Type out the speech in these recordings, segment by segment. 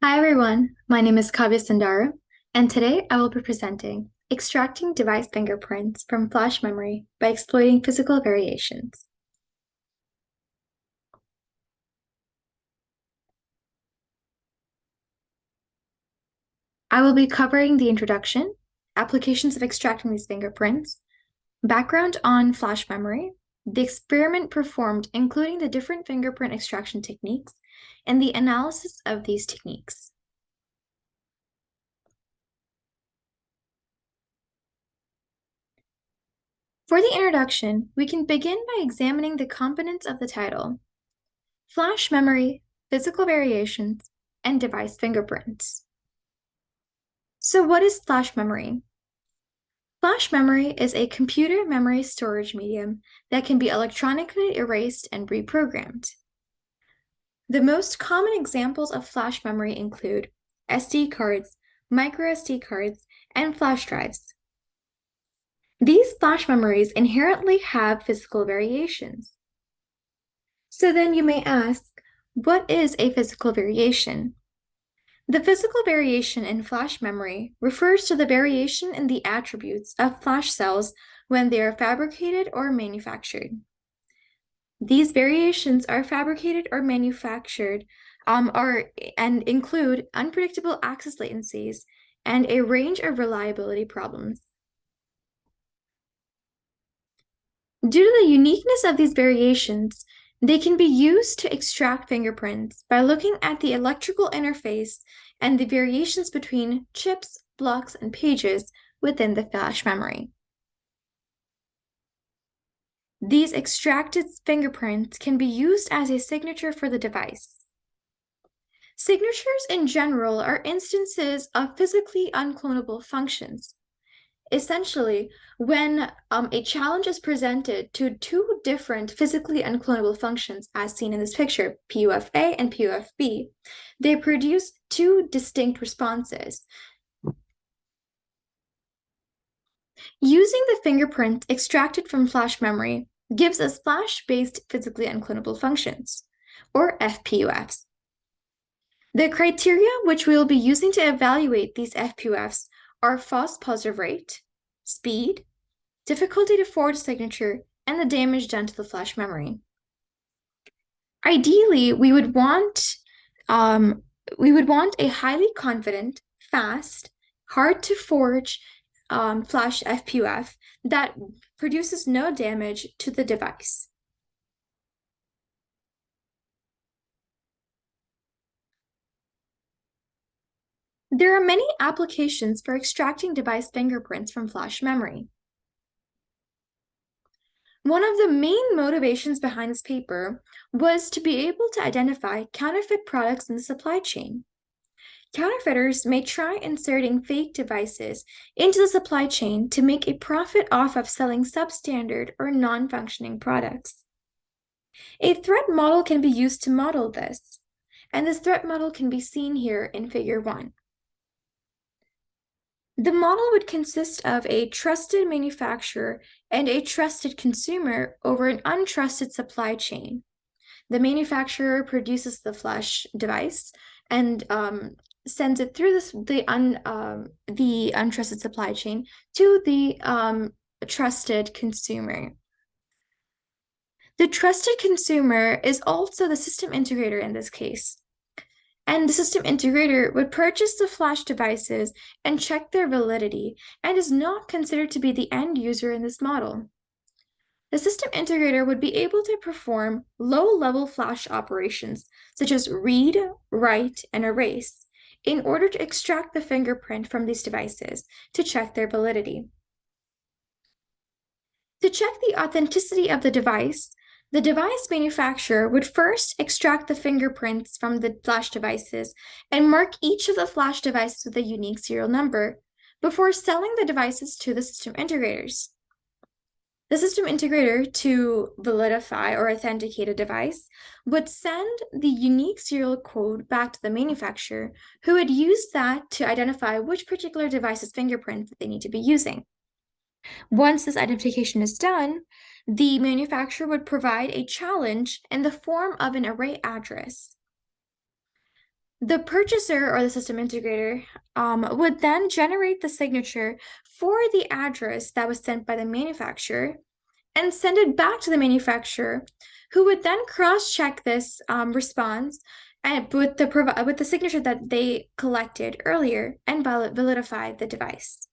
Hi everyone, my name is Kavya Sundaram, and today I will be presenting extracting device fingerprints from flash memory by exploiting physical variations. I will be covering the introduction, applications of extracting these fingerprints, background on flash memory, the experiment performed including the different fingerprint extraction techniques, and the analysis of these techniques. For the introduction, we can begin by examining the components of the title: flash memory, physical variations, and device fingerprints. So what is flash memory? Flash memory is a computer memory storage medium that can be electronically erased and reprogrammed. The most common examples of flash memory include SD cards, micro SD cards, and flash drives. These flash memories inherently have physical variations. So then you may ask, what is a physical variation? The physical variation in flash memory refers to the variation in the attributes of flash cells when they are fabricated or manufactured. These variations are fabricated or manufactured and include unpredictable access latencies and a range of reliability problems. Due to the uniqueness of these variations, they can be used to extract fingerprints by looking at the electrical interface and the variations between chips, blocks, and pages within the flash memory. These extracted fingerprints can be used as a signature for the device. Signatures in general are instances of physically unclonable functions. Essentially, when a challenge is presented to two different physically unclonable functions, as seen in this picture, PUFA and PUFB, they produce two distinct responses. Using the fingerprint extracted from flash memory gives us flash-based physically unclonable functions, or FPUFs. The criteria which we will be using to evaluate these FPUFs are false positive rate, speed, difficulty to forge signature, and the damage done to the flash memory. Ideally, we would want a highly confident, fast, hard to forge flash FPUF that produces no damage to the device. There are many applications for extracting device fingerprints from flash memory. One of the main motivations behind this paper was to be able to identify counterfeit products in the supply chain. Counterfeiters may try inserting fake devices into the supply chain to make a profit off of selling substandard or non-functioning products. A threat model can be used to model this, and this threat model can be seen here in Figure 1. The model would consist of a trusted manufacturer and a trusted consumer over an untrusted supply chain. The manufacturer produces the flash device and sends it through the untrusted supply chain to the trusted consumer. The trusted consumer is also the system integrator in this case. And the system integrator would purchase the flash devices and check their validity and is not considered to be the end user in this model. The system integrator would be able to perform low-level flash operations such as read, write, and erase in order to extract the fingerprint from these devices to check their validity. To check the authenticity of the device manufacturer would first extract the fingerprints from the flash devices and mark each of the flash devices with a unique serial number before selling the devices to the system integrators. The system integrator, to validify or authenticate a device, would send the unique serial code back to the manufacturer, who would use that to identify which particular device's fingerprint that they need to be using. Once this identification is done, the manufacturer would provide a challenge in the form of an array address. The purchaser or the system integrator would then generate the signature for the address that was sent by the manufacturer and send it back to the manufacturer, who would then cross-check this response and with the signature that they collected earlier and validify the device.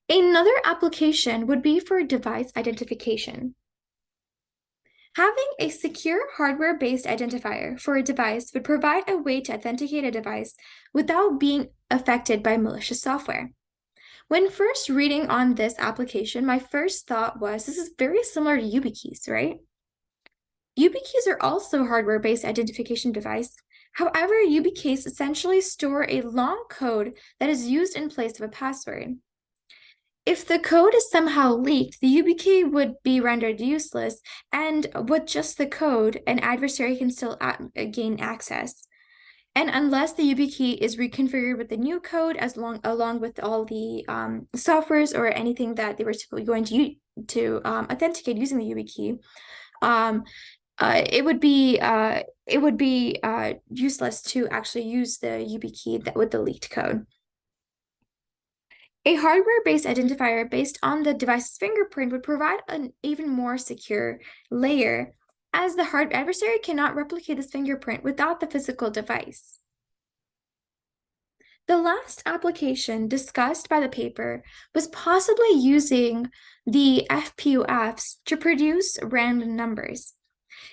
Another application would be for device identification. Having a secure hardware-based identifier for a device would provide a way to authenticate a device without being affected by malicious software. When first reading on this application, my first thought was this is very similar to YubiKeys, right? YubiKeys are also a hardware-based identification device. However, YubiKeys essentially store a long code that is used in place of a password. If the code is somehow leaked, the YubiKey would be rendered useless, and with just the code, an adversary can still gain access. And unless the YubiKey is reconfigured with the new code, along with all the softwares or anything that they were going to authenticate using the YubiKey, um, it would be useless to actually use the YubiKey with the leaked code. A hardware-based identifier based on the device's fingerprint would provide an even more secure layer, as the hard adversary cannot replicate this fingerprint without the physical device. The last application discussed by the paper was possibly using the FPUFs to produce random numbers.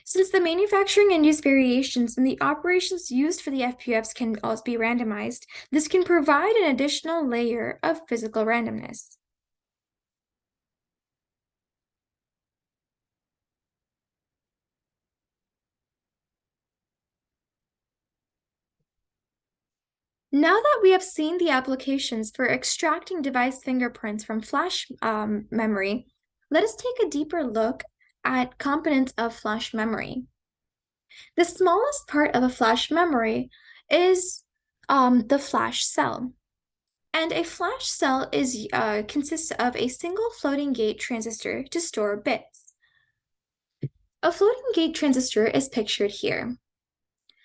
Since the manufacturing and use variations and the operations used for the FPUFs can also be randomized, this can provide an additional layer of physical randomness. Now that we have seen the applications for extracting device fingerprints from flash memory, let us take a deeper look at components of flash memory. The smallest part of a flash memory is the flash cell. And a flash cell consists of a single floating gate transistor to store bits. A floating gate transistor is pictured here.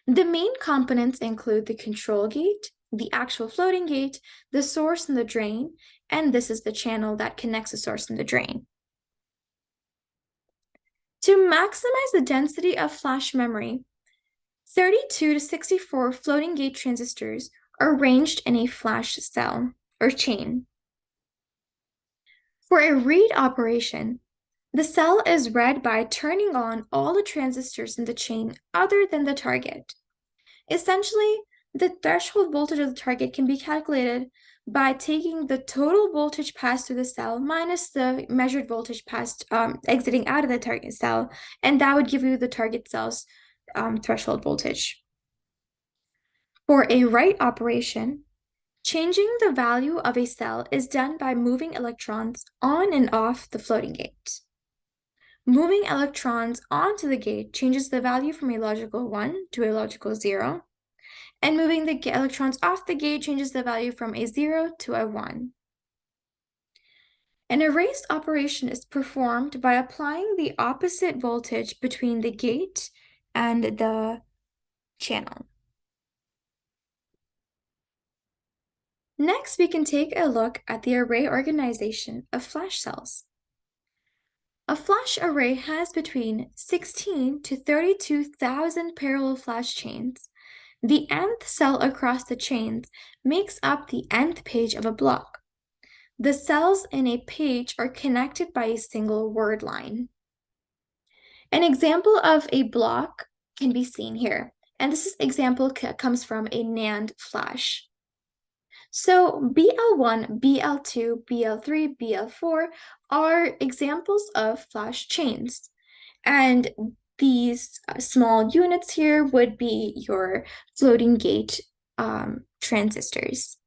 The main components include the control gate, the actual floating gate, the source and the drain, and this is the channel that connects the source and the drain. To maximize the density of flash memory, 32 to 64 floating gate transistors are arranged in a flash cell or chain. For a read operation, the cell is read by turning on all the transistors in the chain other than the target. Essentially, the threshold voltage of the target can be calculated by taking the total voltage passed through the cell minus the measured voltage passed exiting out of the target cell, and that would give you the target cell's threshold voltage. For a write operation, changing the value of a cell is done by moving electrons on and off the floating gate. Moving electrons onto the gate changes the value from a logical 1 to a logical 0, and moving the electrons off the gate changes the value from a 0 to a 1. An erase operation is performed by applying the opposite voltage between the gate and the channel. Next, we can take a look at the array organization of flash cells. A flash array has between 16 to 32,000 parallel flash chains. The nth cell across the chains makes up the nth page of a block. The cells in a page are connected by a single word line. An example of a block can be seen here, and this example comes from a NAND flash. So BL1, BL2, BL3, BL4 are examples of flash chains. And these small units here would be your floating gate transistors.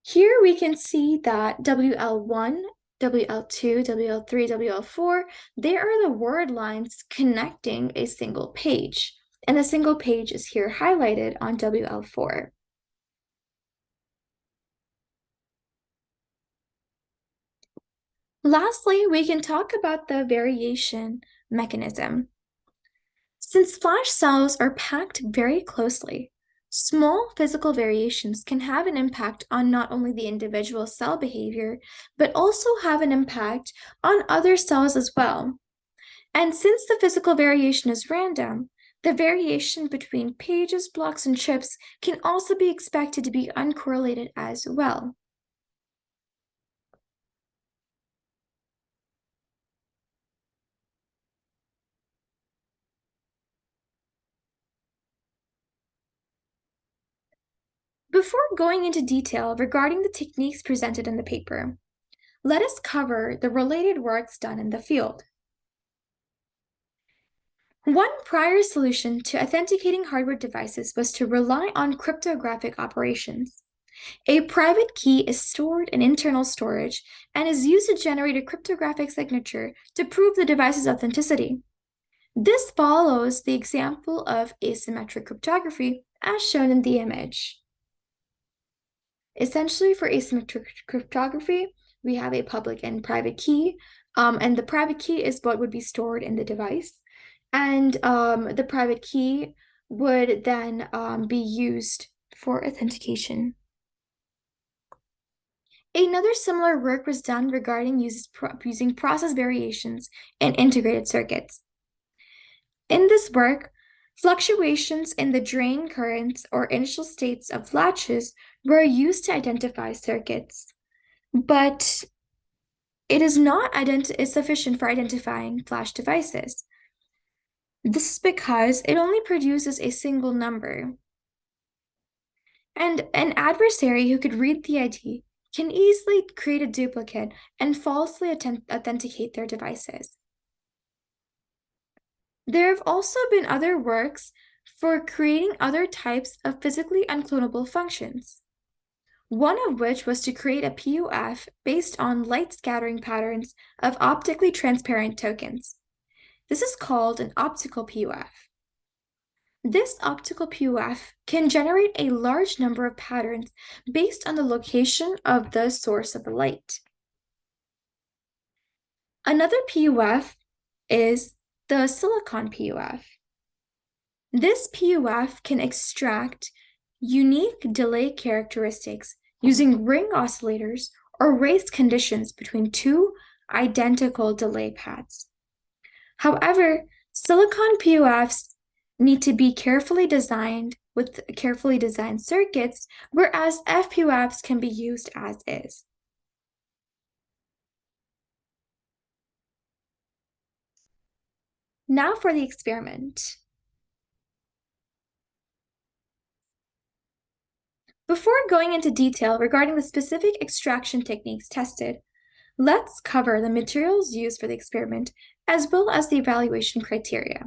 Here we can see that WL1, WL2, WL3, WL4, they are the word lines connecting a single page. And the single page is here highlighted on WL4. Lastly, we can talk about the variation mechanism. Since flash cells are packed very closely, small physical variations can have an impact on not only the individual cell behavior, but also have an impact on other cells as well. And since the physical variation is random, the variation between pages, blocks, and chips can also be expected to be uncorrelated as well. Before going into detail regarding the techniques presented in the paper, let us cover the related works done in the field. One prior solution to authenticating hardware devices was to rely on cryptographic operations. A private key is stored in internal storage and is used to generate a cryptographic signature to prove the device's authenticity. This follows the example of asymmetric cryptography as shown in the image. Essentially, for asymmetric cryptography, we have a public and private key, and the private key is what would be stored in the device. And the private key would then be used for authentication. Another similar work was done regarding using process variations in integrated circuits. In this work, fluctuations in the drain currents or initial states of latches were used to identify circuits, but it is not sufficient for identifying flash devices. This is because it only produces a single number. And an adversary who could read the ID can easily create a duplicate and falsely authenticate their devices. There have also been other works for creating other types of physically unclonable functions. One of which was to create a PUF based on light scattering patterns of optically transparent tokens. This is called an optical PUF. This optical PUF can generate a large number of patterns based on the location of the source of the light. Another PUF is the silicon PUF. This PUF can extract unique delay characteristics using ring oscillators or race conditions between two identical delay paths. However, silicon PUFs need to be carefully designed with carefully designed circuits, whereas FPUFs can be used as is. Now for the experiment. Before going into detail regarding the specific extraction techniques tested, let's cover the materials used for the experiment as well as the evaluation criteria.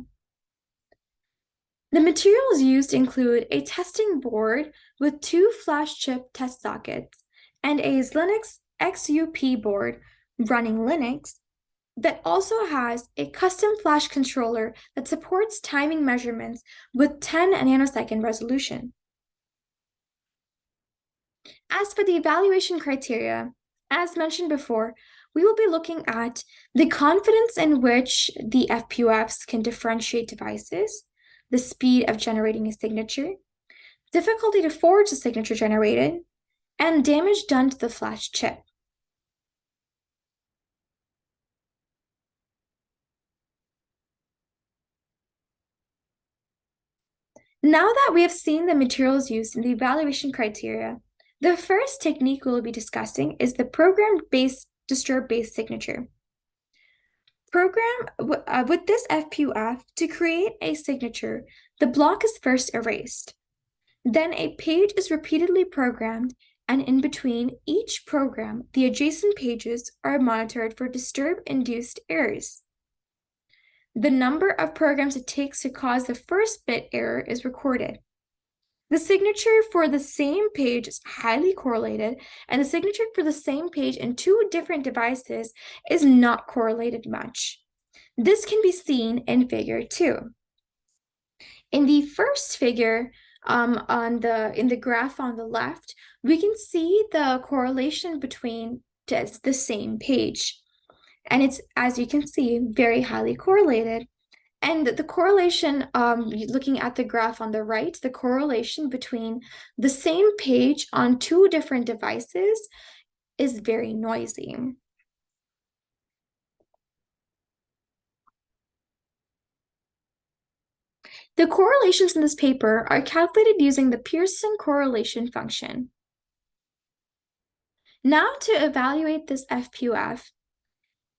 The materials used include a testing board with two flash chip test sockets and a Linux XUP board running Linux that also has a custom flash controller that supports timing measurements with 10 nanosecond resolution. As for the evaluation criteria, as mentioned before, we will be looking at the confidence in which the FPUFs can differentiate devices, the speed of generating a signature, difficulty to forge the signature generated, and damage done to the flash chip. Now that we have seen the materials used in the evaluation criteria, the first technique we'll be discussing is the program-based disturb-based signature. With this FPUF, to create a signature, the block is first erased. Then a page is repeatedly programmed, and in between each program, the adjacent pages are monitored for disturb-induced errors. The number of programs it takes to cause the first bit error is recorded. The signature for the same page is highly correlated, and the signature for the same page in two different devices is not correlated much. This can be seen in figure 2. In the first figure, in the graph on the left, we can see the correlation between the same page. And it's, as you can see, very highly correlated. And the correlation, looking at the graph on the right, the correlation between the same page on two different devices is very noisy. The correlations in this paper are calculated using the Pearson correlation function. Now to evaluate this FPUF,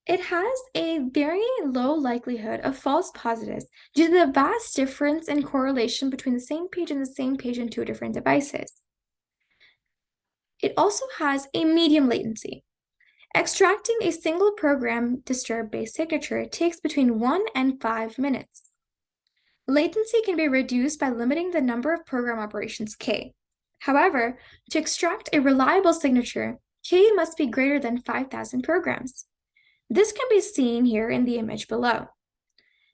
it has a very low likelihood of false positives due to the vast difference in correlation between the same page and the same page in two different devices. It also has a medium latency. Extracting a single program disturb base signature takes between 1 and 5 minutes. Latency can be reduced by limiting the number of program operations k. However, to extract a reliable signature, k must be greater than 5,000 programs. This can be seen here in the image below.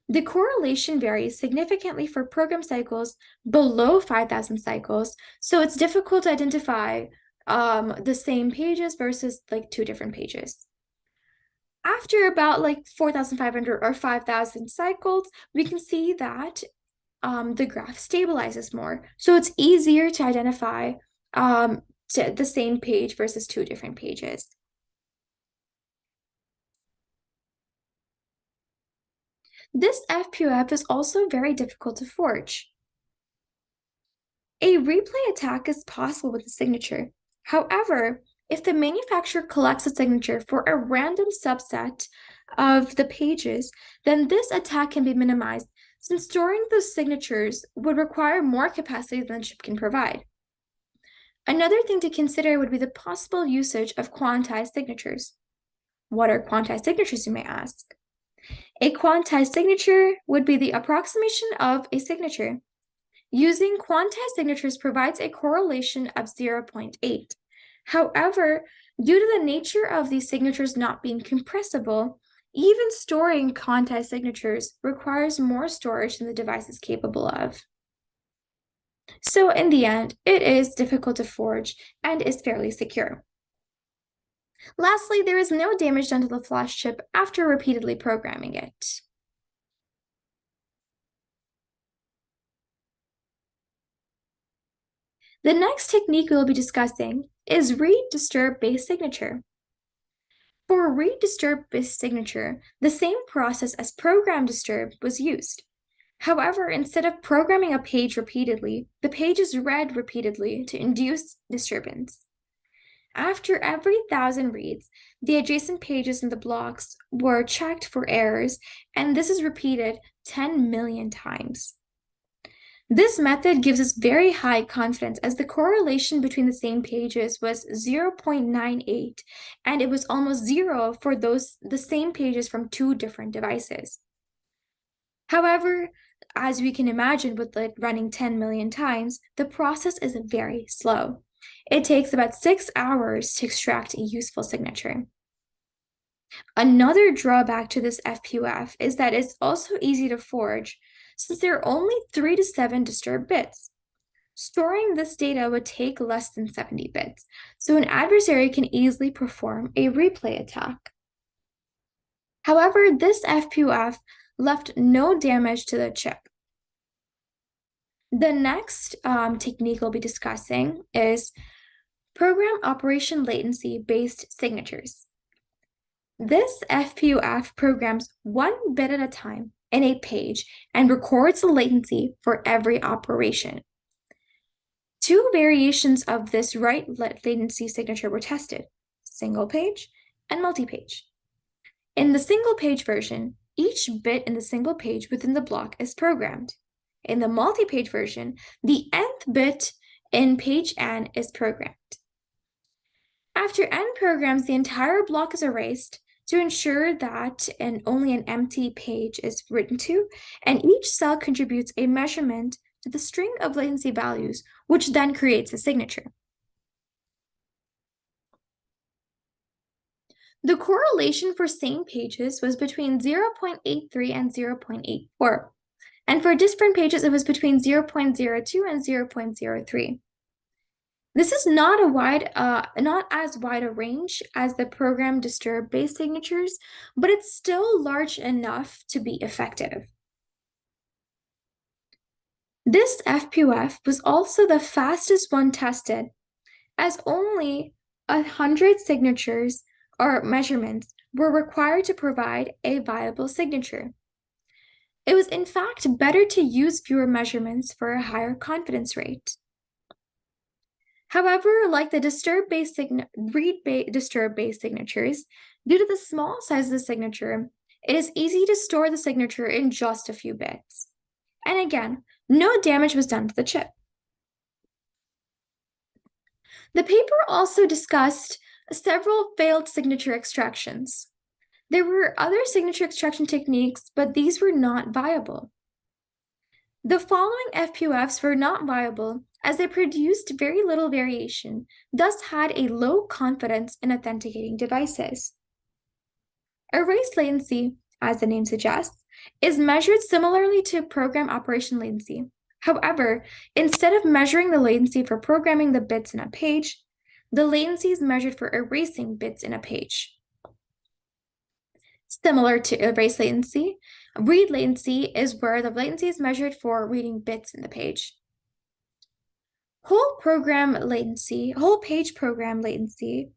The correlation varies significantly for program cycles below 5,000 cycles, so it's difficult to identify the same pages versus like two different pages. After about like 4,500 or 5,000 cycles, we can see that the graph stabilizes more. So it's easier to identify the same page versus two different pages. This FPUF is also very difficult to forge. A replay attack is possible with a signature. However, if the manufacturer collects a signature for a random subset of the pages, then this attack can be minimized since storing those signatures would require more capacity than the chip can provide. Another thing to consider would be the possible usage of quantized signatures. What are quantized signatures, you may ask? A quantized signature would be the approximation of a signature. Using quantized signatures provides a correlation of 0.8. However, due to the nature of these signatures not being compressible, even storing quantized signatures requires more storage than the device is capable of. So in the end, it is difficult to forge and is fairly secure. Lastly, there is no damage done to the flash chip after repeatedly programming it. The next technique we will be discussing is read-disturb base signature. For read-disturb base signature, the same process as program disturb was used. However, instead of programming a page repeatedly, the page is read repeatedly to induce disturbance. After every 1,000 reads, the adjacent pages in the blocks were checked for errors, and this is repeated 10 million times. This method gives us very high confidence as the correlation between the same pages was 0.98, and it was almost zero for the same pages from two different devices. However, as we can imagine with like running 10 million times, the process is very slow. It takes about 6 hours to extract a useful signature. Another drawback to this FPUF is that it's also easy to forge since there are only 3 to 7 disturbed bits. Storing this data would take less than 70 bits, so an adversary can easily perform a replay attack. However, this FPUF left no damage to the chip. The next technique we'll be discussing is program operation latency based signatures. This FPUF programs 1 bit at a time in a page and records the latency for every operation. 2 variations of this write latency signature were tested, single page and multi-page. In the single page version, each bit in the single page within the block is programmed. In the multi-page version, the nth bit in page n is programmed. After n programs, the entire block is erased to ensure that only an empty page is written to, and each cell contributes a measurement to the string of latency values, which then creates a signature. The correlation for same pages was between 0.83 and 0.84. And for different pages, it was between 0.02 and 0.03. This is not as wide a range as the program disturb base signatures, but it's still large enough to be effective. This FPUF was also the fastest one tested, as only 100 signatures or measurements were required to provide a viable signature. It was in fact better to use fewer measurements for a higher confidence rate. However, like the read-disturb-based signatures, due to the small size of the signature, it is easy to store the signature in just a few bits. And again, no damage was done to the chip. The paper also discussed several failed signature extractions. There were other signature extraction techniques, but these were not viable. The following FPUFs were not viable as they produced very little variation, thus had a low confidence in authenticating devices. Erase latency, as the name suggests, is measured similarly to program operation latency. However, instead of measuring the latency for programming the bits in a page, the latency is measured for erasing bits in a page. Similar to erase latency, read latency is where the latency is measured for reading bits in the page. Whole page program latency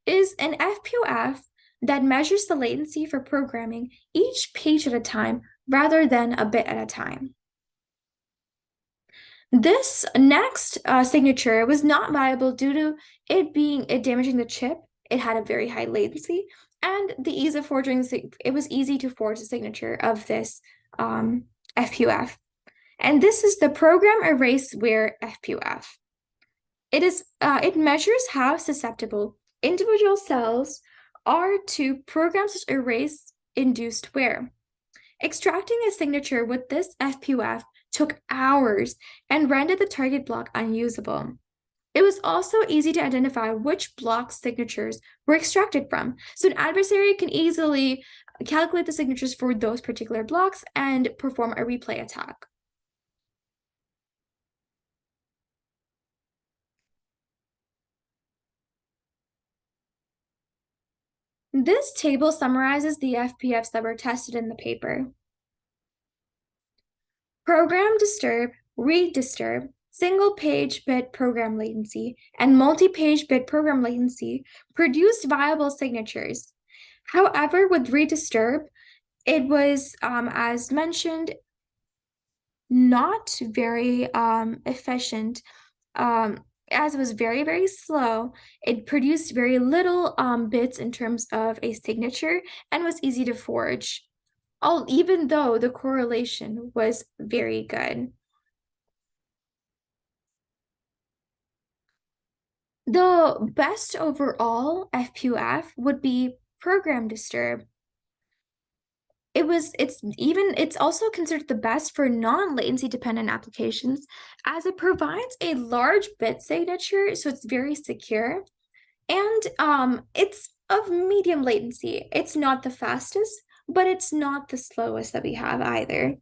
is an FPUF that measures the latency for programming each page at a time rather than a bit at a time. This next signature was not viable due to it damaging the chip. It had a very high latency, and the ease of forging. It was easy to forge the signature of this FPUF, and this is the program eraseware FPUF. It measures how susceptible individual cells are to programs such erase induced wear. Extracting a signature with this FPUF took hours and rendered the target block unusable. It was also easy to identify which block signatures were extracted from, so an adversary can easily calculate the signatures for those particular blocks and perform a replay attack. This table summarizes the FPFs that were tested in the paper. Program disturb, read disturb, single page bit program latency, and multi-page bit program latency produced viable signatures. However, with read disturb, it was, as mentioned, not very efficient. As it was very, very slow, it produced very little bits in terms of a signature and was easy to forge, even though the correlation was very good. The best overall FPUF would be program disturb. It's also considered the best for non-latency dependent applications as it provides a large bit signature, so it's very secure, and it's of medium latency. It's not the fastest, but it's not the slowest that we have either.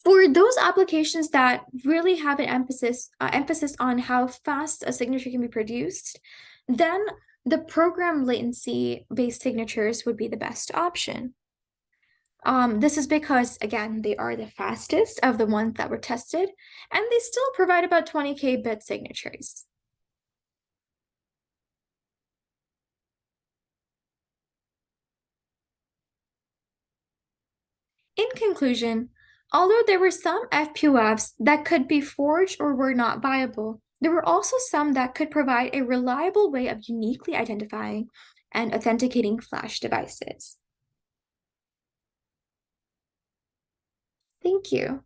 For those applications that really have an emphasis on how fast a signature can be produced, then the program latency based signatures would be the best option. This is because, again, they are the fastest of the ones that were tested, and they still provide about 20K bit signatures. In conclusion, although there were some FPUFs that could be forged or were not viable, there were also some that could provide a reliable way of uniquely identifying and authenticating flash devices. Thank you.